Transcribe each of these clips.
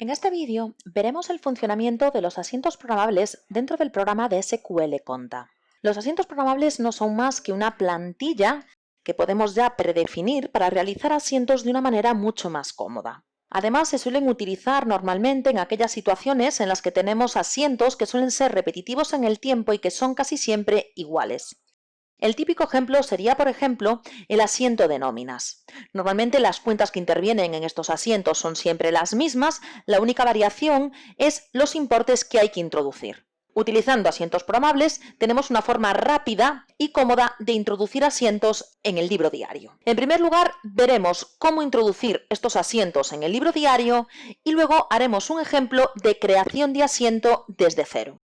En este vídeo veremos el funcionamiento de los asientos programables dentro del programa de SQL Conta. Los asientos programables no son más que una plantilla que podemos ya predefinir para realizar asientos de una manera mucho más cómoda. Además, se suelen utilizar normalmente en aquellas situaciones en las que tenemos asientos que suelen ser repetitivos en el tiempo y que son casi siempre iguales. El típico ejemplo sería, por ejemplo, el asiento de nóminas. Normalmente las cuentas que intervienen en estos asientos son siempre las mismas, la única variación es los importes que hay que introducir. Utilizando asientos programables tenemos una forma rápida y cómoda de introducir asientos en el libro diario. En primer lugar, veremos cómo introducir estos asientos en el libro diario y luego haremos un ejemplo de creación de asiento desde cero.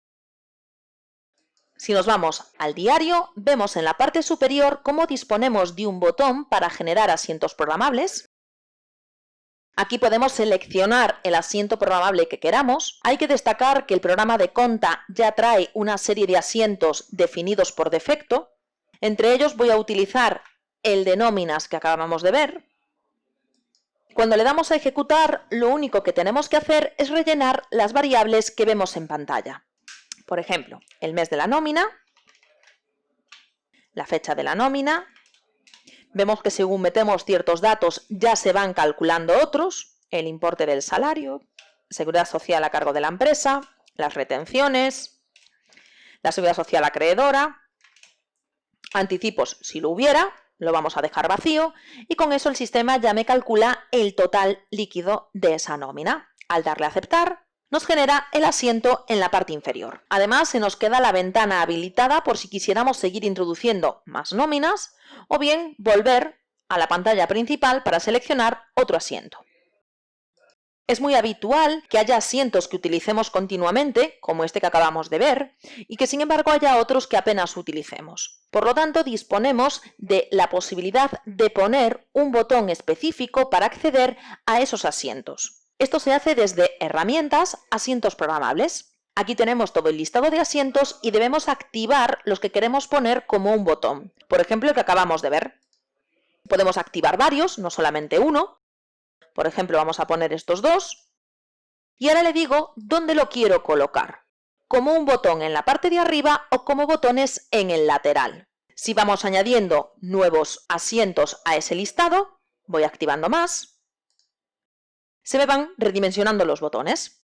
Si nos vamos al diario, vemos en la parte superior cómo disponemos de un botón para generar asientos programables. Aquí podemos seleccionar el asiento programable que queramos. Hay que destacar que el programa de Conta ya trae una serie de asientos definidos por defecto. Entre ellos voy a utilizar el de nóminas que acabamos de ver. Cuando le damos a ejecutar, lo único que tenemos que hacer es rellenar las variables que vemos en pantalla. Por ejemplo, el mes de la nómina, la fecha de la nómina. Vemos que según metemos ciertos datos ya se van calculando otros, el importe del salario, seguridad social a cargo de la empresa, las retenciones, la seguridad social acreedora, anticipos si lo hubiera, lo vamos a dejar vacío y con eso el sistema ya me calcula el total líquido de esa nómina. Al darle a aceptar, nos genera el asiento en la parte inferior. Además, se nos queda la ventana habilitada por si quisiéramos seguir introduciendo más nóminas o bien volver a la pantalla principal para seleccionar otro asiento. Es muy habitual que haya asientos que utilicemos continuamente, como este que acabamos de ver, y que sin embargo haya otros que apenas utilicemos. Por lo tanto, disponemos de la posibilidad de poner un botón específico para acceder a esos asientos. Esto se hace desde Herramientas, Asientos programables. Aquí tenemos todo el listado de asientos y debemos activar los que queremos poner como un botón. Por ejemplo, el que acabamos de ver. Podemos activar varios, no solamente uno. Por ejemplo, vamos a poner estos dos. Y ahora le digo dónde lo quiero colocar. Como un botón en la parte de arriba o como botones en el lateral. Si vamos añadiendo nuevos asientos a ese listado, voy activando más. Se me van redimensionando los botones.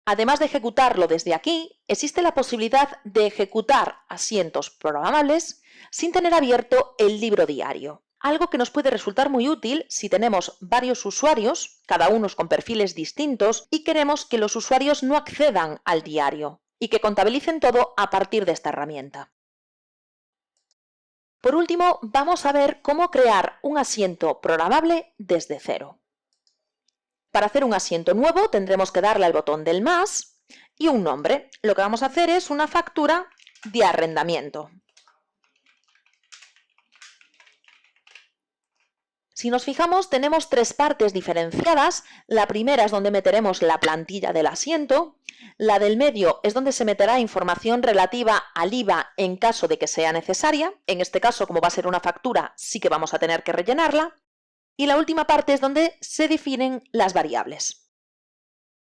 Además de ejecutarlo desde aquí, existe la posibilidad de ejecutar asientos programables sin tener abierto el libro diario. Algo que nos puede resultar muy útil si tenemos varios usuarios, cada uno con perfiles distintos, y queremos que los usuarios no accedan al diario y que contabilicen todo a partir de esta herramienta. Por último, vamos a ver cómo crear un asiento programable desde cero. Para hacer un asiento nuevo tendremos que darle al botón del más y un nombre. Lo que vamos a hacer es una factura de arrendamiento. Si nos fijamos, tenemos tres partes diferenciadas. La primera es donde meteremos la plantilla del asiento. La del medio es donde se meterá información relativa al IVA en caso de que sea necesaria. En este caso, como va a ser una factura, sí que vamos a tener que rellenarla. Y la última parte es donde se definen las variables.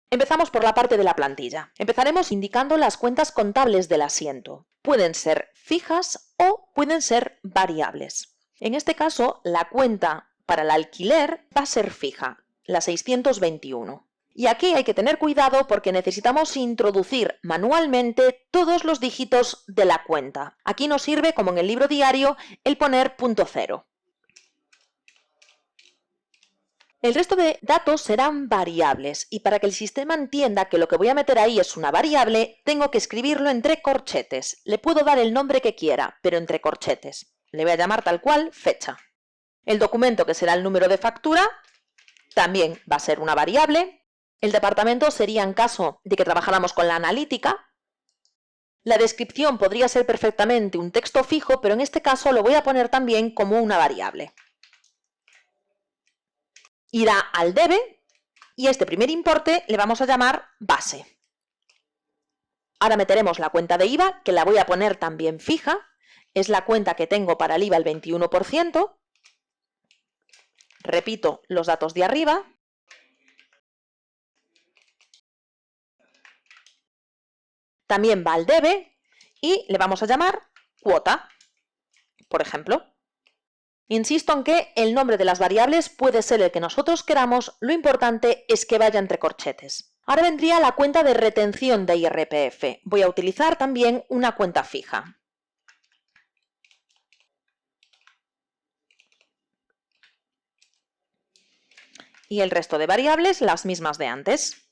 Empezamos por la parte de la plantilla. Empezaremos indicando las cuentas contables del asiento. Pueden ser fijas o pueden ser variables. En este caso, la cuenta para el alquiler va a ser fija, la 621. Y aquí hay que tener cuidado porque necesitamos introducir manualmente todos los dígitos de la cuenta. Aquí nos sirve, como en el libro diario, el poner punto cero. El resto de datos serán variables y para que el sistema entienda que lo que voy a meter ahí es una variable, tengo que escribirlo entre corchetes. Le puedo dar el nombre que quiera, pero entre corchetes. Le voy a llamar tal cual fecha. El documento, que será el número de factura, también va a ser una variable. El departamento sería en caso de que trabajáramos con la analítica. La descripción podría ser perfectamente un texto fijo, pero en este caso lo voy a poner también como una variable. Irá al debe y este primer importe le vamos a llamar base. Ahora meteremos la cuenta de IVA, que la voy a poner también fija. Es la cuenta que tengo para el IVA el 21%. Repito los datos de arriba. también va al debe y le vamos a llamar cuota, por ejemplo. Insisto en que el nombre de las variables puede ser el que nosotros queramos, lo importante es que vaya entre corchetes. Ahora vendría la cuenta de retención de IRPF. Voy a utilizar también una cuenta fija. Y el resto de variables las mismas de antes.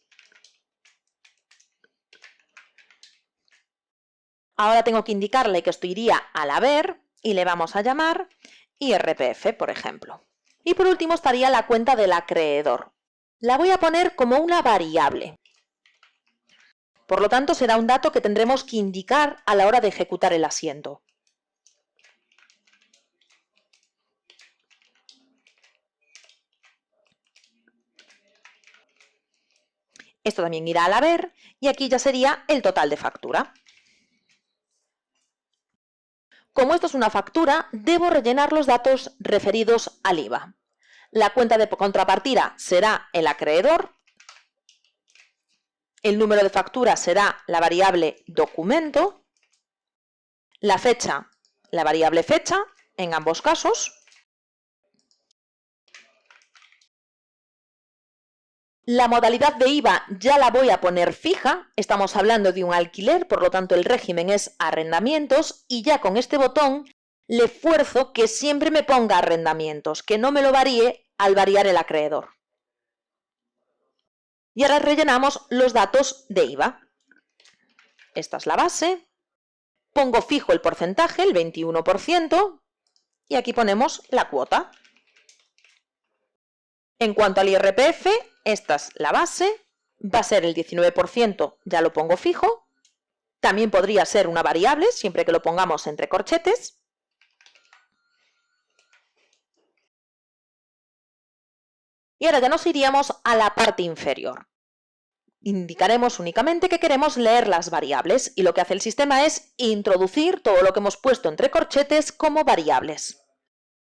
Ahora tengo que indicarle que esto iría al haber y le vamos a llamar IRPF, por ejemplo. Y por último estaría la cuenta del acreedor. La voy a poner como una variable. Por lo tanto, será un dato que tendremos que indicar a la hora de ejecutar el asiento. Esto también irá al haber y aquí ya sería el total de factura. Como esto es una factura, debo rellenar los datos referidos al IVA. La cuenta de contrapartida será el acreedor. El número de factura será la variable documento. La fecha, la variable fecha, en ambos casos. La modalidad de IVA ya la voy a poner fija, estamos hablando de un alquiler, por lo tanto el régimen es arrendamientos y ya con este botón le fuerzo que siempre me ponga arrendamientos, que no me lo varíe al variar el acreedor. Y ahora rellenamos los datos de IVA. Esta es la base, pongo fijo el porcentaje, el 21%, y aquí ponemos la cuota. En cuanto al IRPF, esta es la base, va a ser el 19%, ya lo pongo fijo. También podría ser una variable, siempre que lo pongamos entre corchetes. Y ahora ya nos iríamos a la parte inferior. Indicaremos únicamente que queremos leer las variables y lo que hace el sistema es introducir todo lo que hemos puesto entre corchetes como variables.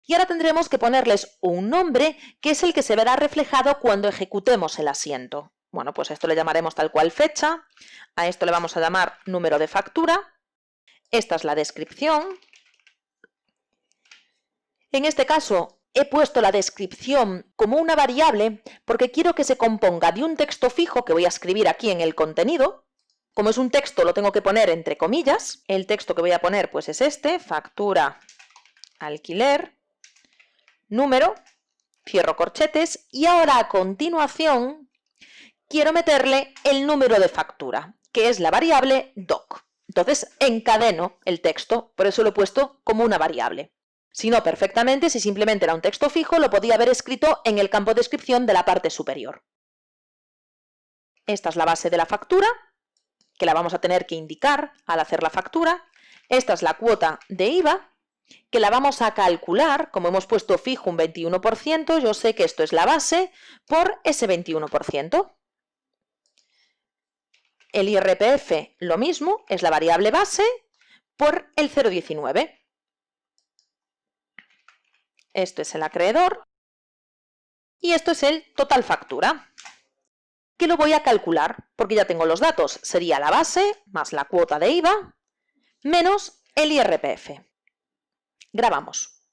Y ahora tendremos que ponerles un nombre que es el que se verá reflejado cuando ejecutemos el asiento. Bueno, pues a esto le llamaremos tal cual fecha, a esto le vamos a llamar número de factura, esta es la descripción. En este caso he puesto la descripción como una variable porque quiero que se componga de un texto fijo que voy a escribir aquí en el contenido. Como es un texto lo tengo que poner entre comillas. El texto que voy a poner pues es este, factura alquiler, número, cierro corchetes y ahora a continuación quiero meterle el número de factura, que es la variable doc. Entonces encadeno el texto, por eso lo he puesto como una variable. Si no, perfectamente, si simplemente era un texto fijo, lo podía haber escrito en el campo de descripción de la parte superior. Esta es la base de la factura, que la vamos a tener que indicar al hacer la factura. Esta es la cuota de IVA, que la vamos a calcular, como hemos puesto fijo un 21%, yo sé que esto es la base por ese 21%. El IRPF, lo mismo, es la variable base por el 0,19. Esto es el acreedor y esto es el total factura, que lo voy a calcular porque ya tengo los datos. Sería la base más la cuota de IVA menos el IRPF. Grabamos.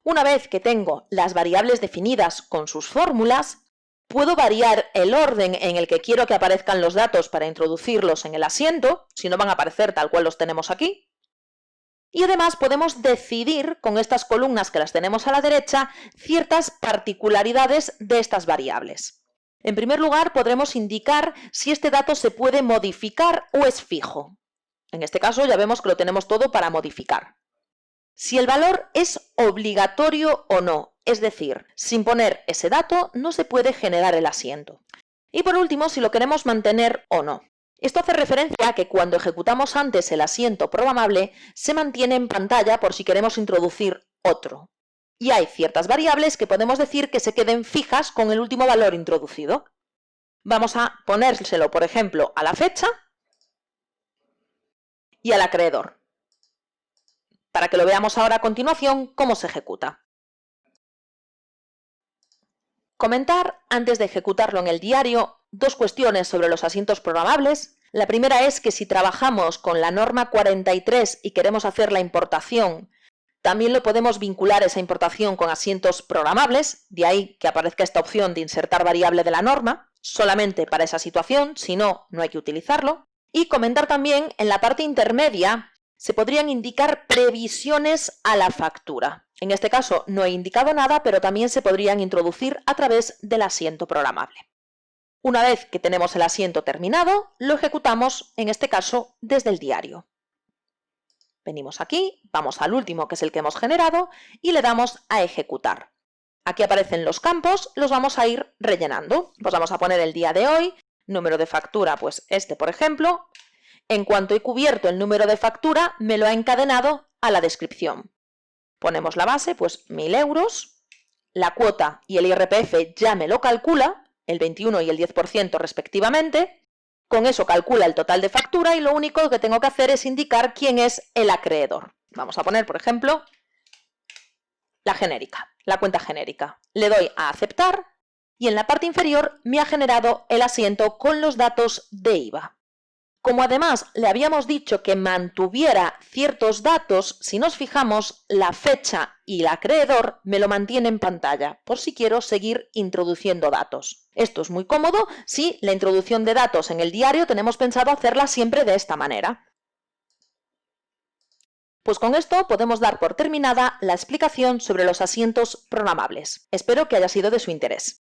Una vez que tengo las variables definidas con sus fórmulas, puedo variar el orden en el que quiero que aparezcan los datos para introducirlos en el asiento, si no van a aparecer tal cual los tenemos aquí. Y además podemos decidir con estas columnas que las tenemos a la derecha ciertas particularidades de estas variables. En primer lugar, podremos indicar si este dato se puede modificar o es fijo. En este caso ya vemos que lo tenemos todo para modificar. Si el valor es obligatorio o no, es decir, sin poner ese dato no se puede generar el asiento. Y por último, si lo queremos mantener o no. Esto hace referencia a que cuando ejecutamos antes el asiento programable se mantiene en pantalla por si queremos introducir otro. Y hay ciertas variables que podemos decir que se queden fijas con el último valor introducido. Vamos a ponérselo, por ejemplo, a la fecha y al acreedor, para que lo veamos ahora a continuación cómo se ejecuta. Comentar, antes de ejecutarlo en el diario, dos cuestiones sobre los asientos programables. La primera es que si trabajamos con la norma 43 y queremos hacer la importación, también lo podemos vincular esa importación con asientos programables, de ahí que aparezca esta opción de insertar variable de la norma, solamente para esa situación, si no, no hay que utilizarlo. Y comentar también, en la parte intermedia, se podrían indicar previsiones a la factura. En este caso no he indicado nada, pero también se podrían introducir a través del asiento programable. Una vez que tenemos el asiento terminado, lo ejecutamos, en este caso, desde el diario. Venimos aquí, vamos al último, que es el que hemos generado, y le damos a ejecutar. Aquí aparecen los campos, los vamos a ir rellenando. Pues vamos a poner el día de hoy, número de factura, pues este por ejemplo. En cuanto he cubierto el número de factura, me lo ha encadenado a la descripción. Ponemos la base, pues 1.000 euros. La cuota y el IRPF ya me lo calcula, el 21 y el 10% respectivamente. Con eso calcula el total de factura y lo único que tengo que hacer es indicar quién es el acreedor. Vamos a poner, por ejemplo, la genérica, la cuenta genérica. Le doy a aceptar y en la parte inferior me ha generado el asiento con los datos de IVA. Como además le habíamos dicho que mantuviera ciertos datos, si nos fijamos, la fecha y el acreedor me lo mantiene en pantalla, por si quiero seguir introduciendo datos. Esto es muy cómodo si la introducción de datos en el diario tenemos pensado hacerla siempre de esta manera. Pues con esto podemos dar por terminada la explicación sobre los asientos programables. Espero que haya sido de su interés.